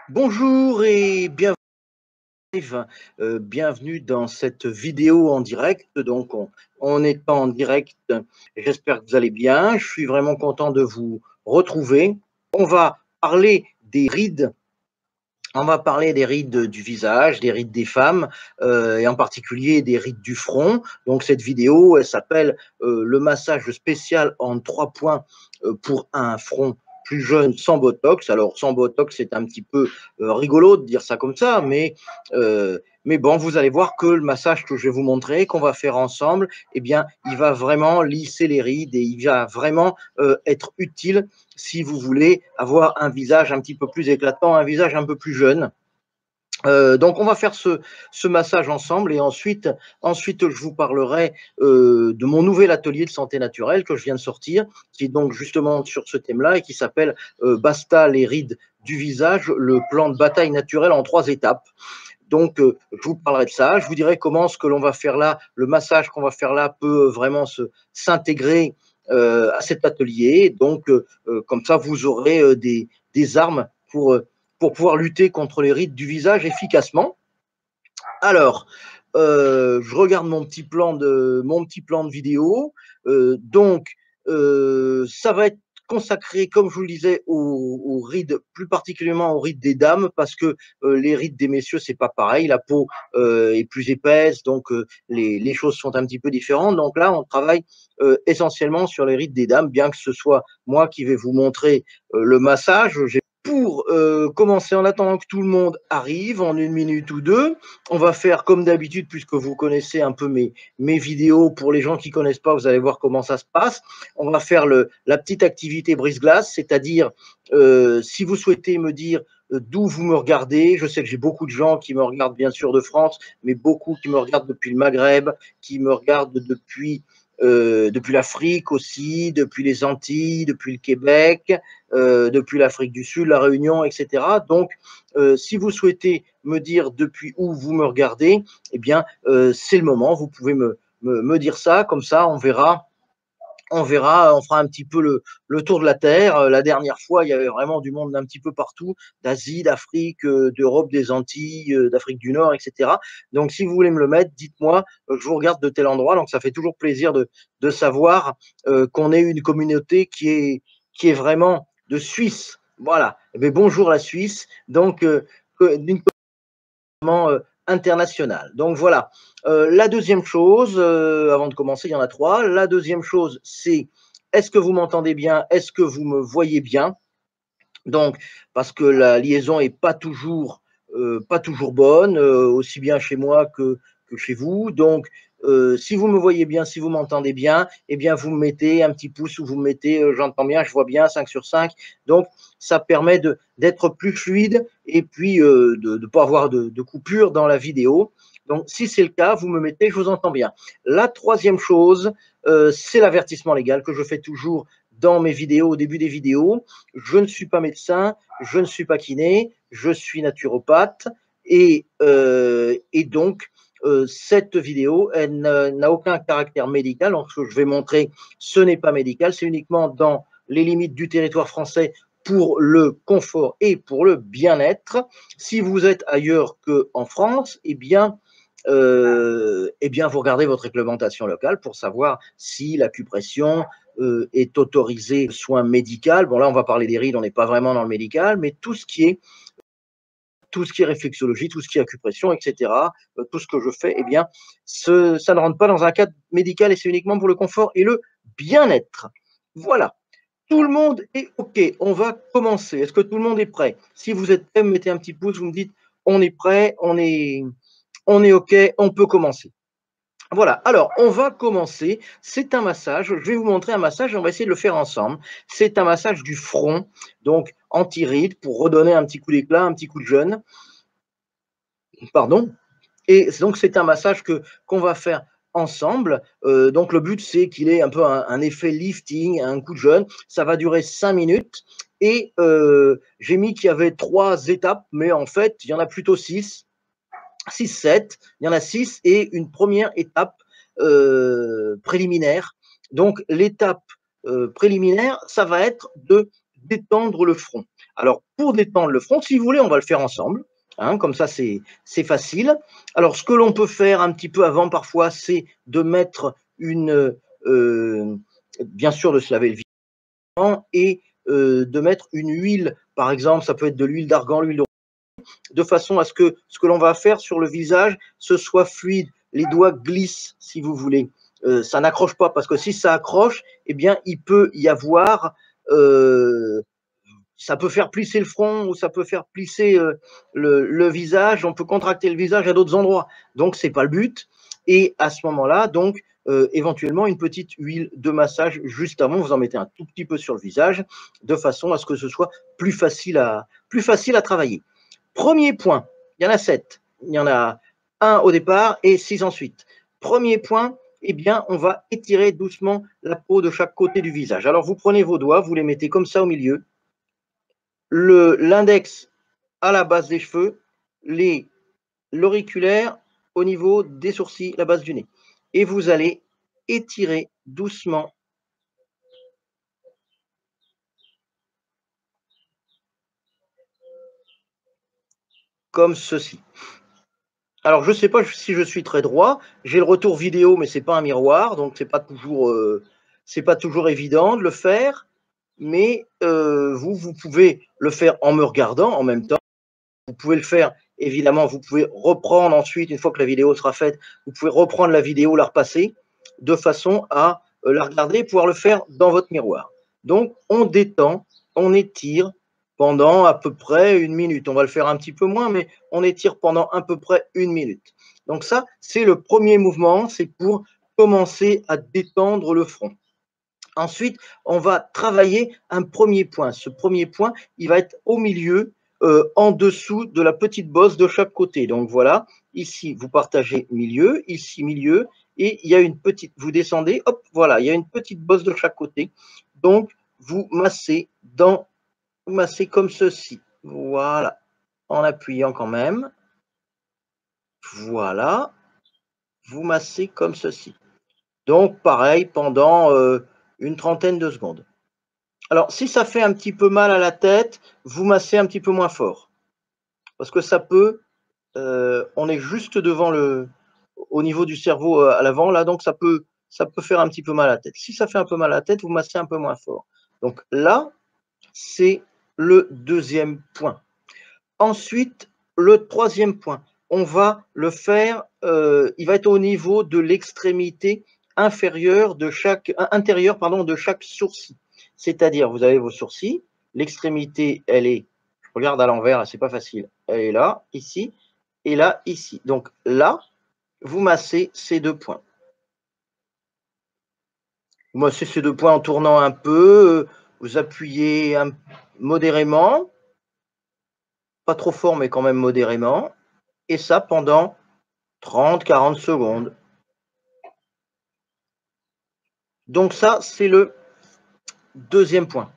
Bonjour et bienvenue dans cette vidéo en direct. Donc, on est en direct. J'espère que vous allez bien. Je suis vraiment content de vous retrouver. On va parler des rides. On va parler des rides du visage, des rides des femmes, et en particulier des rides du front. Donc, cette vidéo, elle s'appelle le massage spécial en 3 points pour un front plus jeune sans Botox. Alors, sans Botox, c'est un petit peu rigolo de dire ça comme ça, mais bon, vous allez voir que le massage que je vais vous montrer, qu'on va faire ensemble, eh bien, il va vraiment lisser les rides et il va vraiment être utile si vous voulez avoir un visage un petit peu plus éclatant, un visage un peu plus jeune. Donc, on va faire ce massage ensemble et ensuite, je vous parlerai de mon nouvel atelier de santé naturelle que je viens de sortir, qui est donc justement sur ce thème-là et qui s'appelle Basta les rides du visage, le plan de bataille naturel en 3 étapes. Donc, je vous parlerai de ça. Je vous dirai comment ce que l'on va faire là, le massage qu'on va faire là peut vraiment s'intégrer à cet atelier. Donc, comme ça, vous aurez des armes pour pouvoir lutter contre les rides du visage efficacement. Alors, je regarde mon petit plan de vidéo. Donc, ça va être consacré, comme je vous le disais, aux rides, plus particulièrement aux rides des dames, parce que les rides des messieurs, c'est pas pareil. La peau est plus épaisse, donc les choses sont un petit peu différentes. Donc là, on travaille essentiellement sur les rides des dames, bien que ce soit moi qui vais vous montrer le massage. Pour commencer, en attendant que tout le monde arrive, en 1 minute ou 2, on va faire comme d'habitude, puisque vous connaissez un peu mes vidéos. Pour les gens qui ne connaissent pas, vous allez voir comment ça se passe. On va faire la petite activité brise-glace, c'est-à-dire si vous souhaitez me dire d'où vous me regardez. Je sais que j'ai beaucoup de gens qui me regardent bien sûr de France, mais beaucoup qui me regardent depuis le Maghreb, qui me regardent depuis l'Afrique aussi, depuis les Antilles, depuis le Québec, depuis l'Afrique du Sud, la Réunion, etc. Donc, si vous souhaitez me dire depuis où vous me regardez, eh bien, c'est le moment. Vous pouvez me dire ça, comme ça, on fera un petit peu le tour de la Terre. La dernière fois, il y avait vraiment du monde d'un petit peu partout, d'Asie, d'Afrique, d'Europe, des Antilles, d'Afrique du Nord, etc. Donc, si vous voulez me le mettre, dites-moi, je vous regarde de tel endroit. Donc, ça fait toujours plaisir de savoir qu'on ait une communauté qui est vraiment de Suisse. Voilà. Mais bonjour la Suisse. Donc, d'une communauté internationale. Donc, voilà. La deuxième chose, avant de commencer, il y en a 3. La deuxième chose, c'est est-ce que vous m'entendez bien? Est-ce que vous me voyez bien? Donc, parce que la liaison n'est pas toujours bonne, aussi bien chez moi que chez vous. Donc, si vous me voyez bien, si vous m'entendez bien, eh bien, vous me mettez un petit pouce ou vous me mettez j'entends bien, je vois bien, 5 sur 5. Donc, ça permet d'être plus fluide et puis de ne pas avoir de coupure dans la vidéo. Donc, si c'est le cas, vous me mettez, je vous entends bien. La troisième chose, c'est l'avertissement légal que je fais toujours dans mes vidéos, au début des vidéos. Je ne suis pas médecin, je ne suis pas kiné, je suis naturopathe et donc cette vidéo, elle n'a aucun caractère médical. Donc, ce que je vais montrer, ce n'est pas médical, c'est uniquement dans les limites du territoire français pour le confort et pour le bien-être. Si vous êtes ailleurs qu'en France, eh bien, vous regardez votre réglementation locale pour savoir si l'acupression est autorisée soin médical. Bon, là, on va parler des rides, on n'est pas vraiment dans le médical, mais tout ce qui est réflexologie, tout ce qui est acupression, etc., tout ce que je fais, eh bien, ça ne rentre pas dans un cadre médical et c'est uniquement pour le confort et le bien-être. Voilà. Tout le monde est OK. On va commencer. Est-ce que tout le monde est prêt? Si vous êtes prêt, mettez un petit pouce, vous me dites on est prêt, on est OK, on peut commencer. Voilà, alors on va commencer. C'est un massage. Je vais vous montrer un massage et on va essayer de le faire ensemble. C'est un massage du front, donc anti-rides pour redonner un petit coup d'éclat, un petit coup de jeune. Pardon. Et donc c'est un massage qu'on va faire ensemble. Donc le but c'est qu'il ait un peu un effet lifting, un coup de jeune. Ça va durer 5 minutes. Et j'ai mis qu'il y avait 3 étapes, mais en fait il y en a plutôt 6. 6, 7, il y en a 6 et une première étape préliminaire. Donc, l'étape préliminaire, ça va être de détendre le front. Alors, pour détendre le front, si vous voulez, on va le faire ensemble. Hein, comme ça, c'est facile. Alors, ce que l'on peut faire un petit peu avant, parfois, c'est de mettre bien sûr, de se laver le visage et de mettre une huile, par exemple, ça peut être de l'huile d'argan, l'huile de façon à ce que l'on va faire sur le visage, ce soit fluide. Les doigts glissent, si vous voulez. Ça n'accroche pas, parce que si ça accroche, eh bien, il peut y avoir ça peut faire plisser le front ou ça peut faire plisser le visage. On peut contracter le visage à d'autres endroits. Donc, ce n'est pas le but. Et à ce moment-là, donc, éventuellement, une petite huile de massage juste avant. Vous en mettez un tout petit peu sur le visage de façon à ce que ce soit plus facile à travailler. Premier point, il y en a 7. Il y en a 1 au départ et 6 ensuite. Premier point, eh bien, on va étirer doucement la peau de chaque côté du visage. Alors, vous prenez vos doigts, vous les mettez comme ça au milieu. L'index à la base des cheveux, l'auriculaire au niveau des sourcils, la base du nez. Et vous allez étirer doucement comme ceci. Alors, je ne sais pas si je suis très droit. J'ai le retour vidéo, mais ce n'est pas un miroir, donc ce n'est pas toujours évident de le faire. Mais vous pouvez le faire en me regardant en même temps. Vous pouvez le faire, évidemment, vous pouvez reprendre ensuite, une fois que la vidéo sera faite, vous pouvez reprendre la vidéo, la repasser, de façon à la regarder et pouvoir le faire dans votre miroir. Donc, on détend, on étire pendant à peu près 1 minute. On va le faire un petit peu moins, mais on étire pendant à peu près 1 minute. Donc ça, c'est le premier mouvement, c'est pour commencer à détendre le front. Ensuite, on va travailler un premier point. Ce premier point, il va être au milieu, en dessous de la petite bosse de chaque côté. Donc voilà, ici, vous partagez milieu, ici, milieu, et il y a une petite, vous descendez, hop, voilà, il y a une petite bosse de chaque côté. Donc, vous massez comme ceci. Voilà, en appuyant quand même. Voilà, vous massez comme ceci. Donc, pareil, pendant une trentaine de secondes. Alors, si ça fait un petit peu mal à la tête, vous massez un petit peu moins fort. Parce que ça peut, on est juste devant au niveau du cerveau à l'avant, là, donc ça peut faire un petit peu mal à la tête. Si ça fait un peu mal à la tête, vous massez un peu moins fort. Donc là, c'est le deuxième point. Ensuite, le troisième point, on va le faire, il va être au niveau de l'extrémité intérieure de chaque sourcil. C'est-à-dire, vous avez vos sourcils, l'extrémité, elle est, je regarde à l'envers, c'est pas facile, elle est là, ici, et là, ici. Donc là, vous massez ces 2 points. Vous massez ces 2 points en tournant un peu, vous appuyez modérément, pas trop fort, mais quand même modérément, et ça pendant 30-40 secondes. Donc ça, c'est le deuxième point.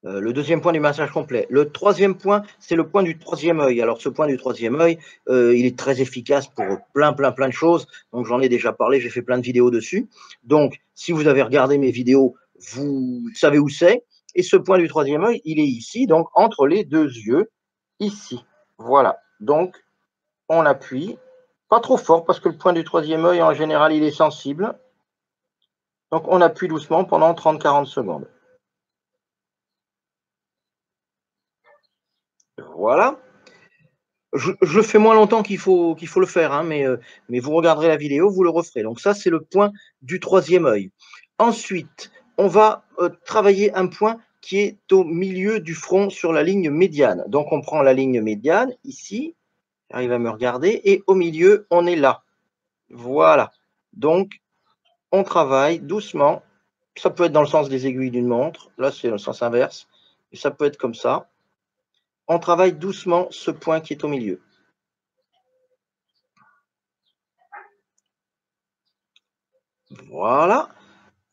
Le deuxième point du massage complet. Le troisième point, c'est le point du troisième œil. Alors, ce point du troisième œil, il est très efficace pour plein de choses. Donc, j'en ai déjà parlé, j'ai fait plein de vidéos dessus. Donc, si vous avez regardé mes vidéos, vous savez où c'est. Et ce point du troisième œil, il est ici, donc entre les 2 yeux, ici. Voilà. Donc, on appuie. Pas trop fort, parce que le point du troisième œil, en général, il est sensible. Donc, on appuie doucement pendant 30-40 secondes. Voilà. Je le fais moins longtemps qu'il faut le faire, hein, mais vous regarderez la vidéo, vous le referez. Donc ça, c'est le point du troisième œil. Ensuite, on va travailler un point qui est au milieu du front sur la ligne médiane. Donc, on prend la ligne médiane, ici, j'arrive à me regarder, et au milieu, on est là. Voilà. Donc, on travaille doucement. Ça peut être dans le sens des aiguilles d'une montre. Là, c'est le sens inverse. Et ça peut être comme ça. On travaille doucement ce point qui est au milieu. Voilà.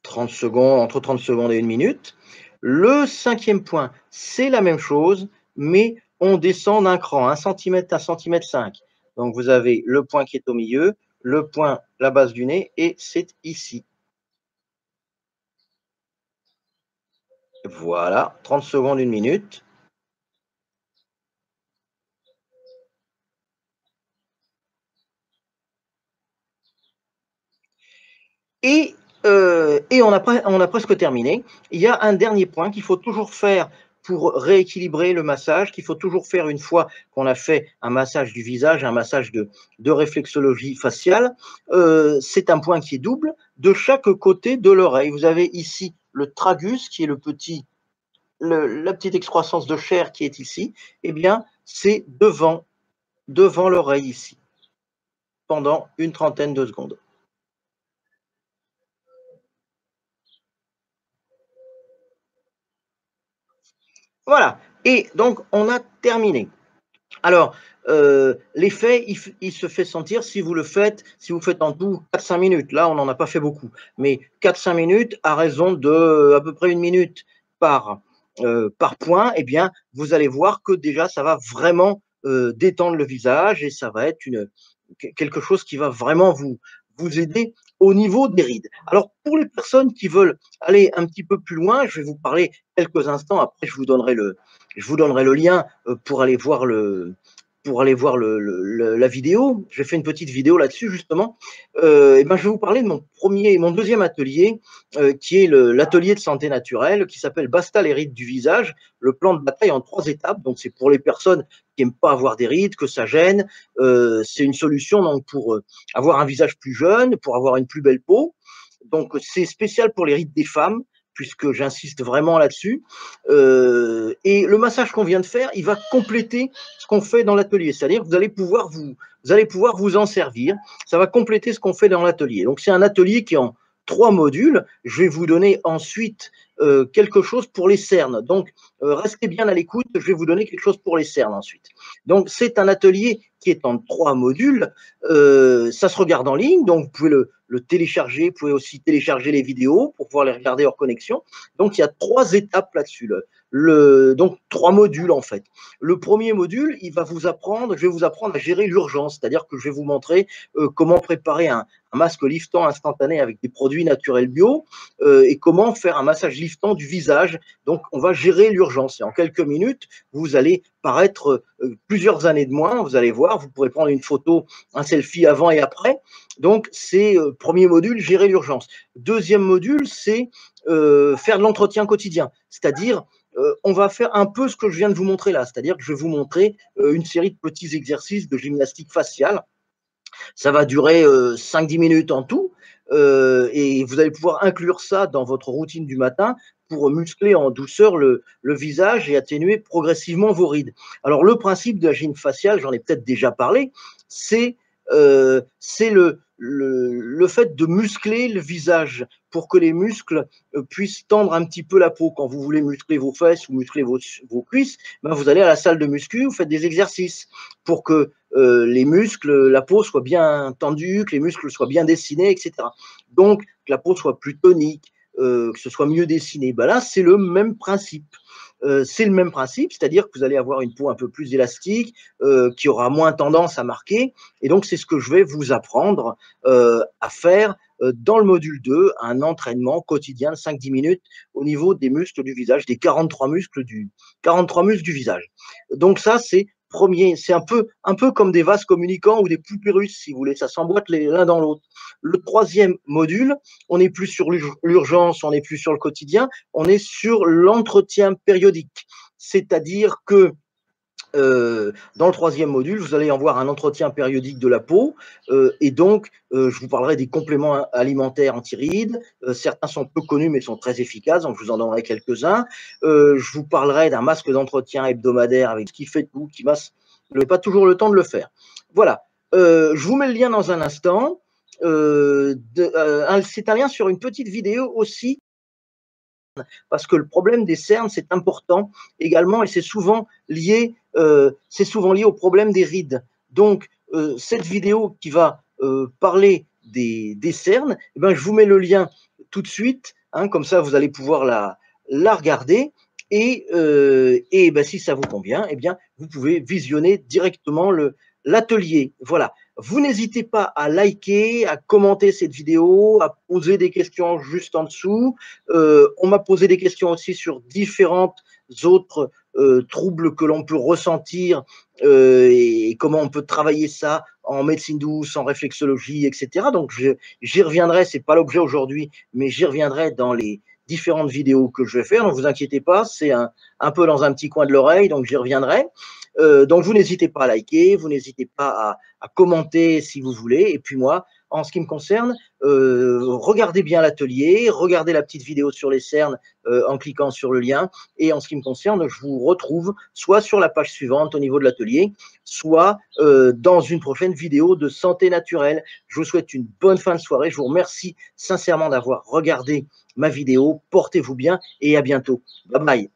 30 secondes, entre 30 secondes et 1 minute. Le cinquième point, c'est la même chose, mais on descend d'un cran, 1 cm, 1 cm 5. Donc, vous avez le point qui est au milieu, le point, la base du nez, et c'est ici. Voilà, 30 secondes, 1 minute. Et, on a presque terminé. Il y a un dernier point qu'il faut toujours faire pour rééquilibrer le massage, qu'il faut toujours faire une fois qu'on a fait un massage du visage, un massage de réflexologie faciale. C'est un point qui est double de chaque côté de l'oreille. Vous avez ici le tragus, qui est la petite excroissance de chair qui est ici. Eh bien, c'est devant l'oreille ici, pendant une trentaine de secondes. Voilà. Et donc, on a terminé. Alors, l'effet, il se fait sentir si vous le faites, si vous faites en tout 4-5 minutes. Là, on n'en a pas fait beaucoup, mais 4-5 minutes à raison de à peu près 1 minute par point, eh bien, vous allez voir que déjà, ça va vraiment détendre le visage et ça va être quelque chose qui va vraiment vous aider au niveau des rides. Alors, pour les personnes qui veulent aller un petit peu plus loin, je vais vous parler quelques instants, après je vous donnerai le lien pour aller voir la vidéo. J'ai fait une petite vidéo là-dessus justement. Et ben, je vais vous parler de mon deuxième atelier, qui est l'atelier de santé naturelle, qui s'appelle Basta les rides du visage, le plan de bataille en 3 étapes. Donc c'est pour les personnes qui n'aiment pas avoir des rides, que ça gêne. C'est une solution donc pour avoir un visage plus jeune, pour avoir une plus belle peau. Donc c'est spécial pour les rides des femmes, puisque j'insiste vraiment là-dessus. Et le massage qu'on vient de faire, il va compléter ce qu'on fait dans l'atelier. C'est-à-dire que vous allez pouvoir vous en servir. Ça va compléter ce qu'on fait dans l'atelier. Donc c'est un atelier qui est en 3 modules. Je vais vous donner ensuite quelque chose pour les cernes. Donc restez bien à l'écoute. Je vais vous donner quelque chose pour les cernes ensuite. Donc c'est un atelier qui est en 3 modules. Ça se regarde en ligne, donc vous pouvez le télécharger. Vous pouvez aussi télécharger les vidéos pour pouvoir les regarder hors connexion. Donc il y a 3 étapes là-dessus. Donc 3 modules en fait. Le premier module, je vais vous apprendre à gérer l'urgence, c'est-à-dire que je vais vous montrer comment préparer un masque liftant instantané avec des produits naturels bio et comment faire un massage liftant du visage. Donc on va gérer l'urgence et en quelques minutes, vous allez paraître plusieurs années de moins, vous allez voir, vous pourrez prendre une photo, un selfie avant et après. Donc c'est premier module, gérer l'urgence. Deuxième module, c'est faire de l'entretien quotidien, c'est-à-dire on va faire un peu ce que je viens de vous montrer là, c'est-à-dire que je vais vous montrer une série de petits exercices de gymnastique faciale. Ça va durer 5-10 minutes en tout et vous allez pouvoir inclure ça dans votre routine du matin pour muscler en douceur le visage et atténuer progressivement vos rides. Alors le principe de la gym faciale, j'en ai peut-être déjà parlé, c'est le fait de muscler le visage pour que les muscles puissent tendre un petit peu la peau. Quand vous voulez muscler vos fesses ou muscler vos cuisses, ben vous allez à la salle de muscu, vous faites des exercices pour que les muscles, la peau soit bien tendue, que les muscles soient bien dessinés, etc. Donc, que la peau soit plus tonique, que ce soit mieux dessiné. Ben là, c'est le même principe. C'est le même principe, c'est-à-dire que vous allez avoir une peau un peu plus élastique, qui aura moins tendance à marquer. Et donc, c'est ce que je vais vous apprendre à faire dans le module 2, un entraînement quotidien de 5-10 minutes au niveau des muscles du visage, des 43 muscles du visage. Donc ça, c'est premier, c'est un peu comme des vases communicants ou des poupées russes, si vous voulez, ça s'emboîte l'un dans l'autre. Le troisième module, on n'est plus sur l'urgence, on n'est plus sur le quotidien, on est sur l'entretien périodique. C'est-à-dire que dans le troisième module, vous allez en voir un entretien périodique de la peau et donc je vous parlerai des compléments alimentaires anti-rides. Certains sont peu connus mais sont très efficaces, donc je vous en donnerai quelques-uns. Je vous parlerai d'un masque d'entretien hebdomadaire avec ce qui fait tout, qui masse. Je n'ai pas toujours le temps de le faire. Voilà. Je vous mets le lien dans un instant. C'est un lien sur une petite vidéo aussi parce que le problème des cernes, c'est important également et c'est souvent lié au problème des rides. Donc, cette vidéo qui va parler des cernes, eh ben, je vous mets le lien tout de suite, hein, comme ça vous allez pouvoir la regarder et ben, si ça vous convient, eh bien, vous pouvez visionner directement l'atelier. Voilà. Vous n'hésitez pas à liker, à commenter cette vidéo, à poser des questions juste en dessous. On m'a posé des questions aussi sur différentes autres troubles que l'on peut ressentir et comment on peut travailler ça en médecine douce, en réflexologie, etc. Donc, j'y reviendrai, c'est pas l'objet aujourd'hui, mais j'y reviendrai dans les différentes vidéos que je vais faire. Donc, vous inquiétez pas, c'est un peu dans un petit coin de l'oreille, donc j'y reviendrai. Donc, vous n'hésitez pas à liker, vous n'hésitez pas à commenter si vous voulez. Et puis moi, en ce qui me concerne, regardez bien l'atelier, regardez la petite vidéo sur les cernes en cliquant sur le lien. Et en ce qui me concerne, je vous retrouve soit sur la page suivante au niveau de l'atelier, soit dans une prochaine vidéo de santé naturelle. Je vous souhaite une bonne fin de soirée. Je vous remercie sincèrement d'avoir regardé ma vidéo. Portez-vous bien et à bientôt. Bye bye.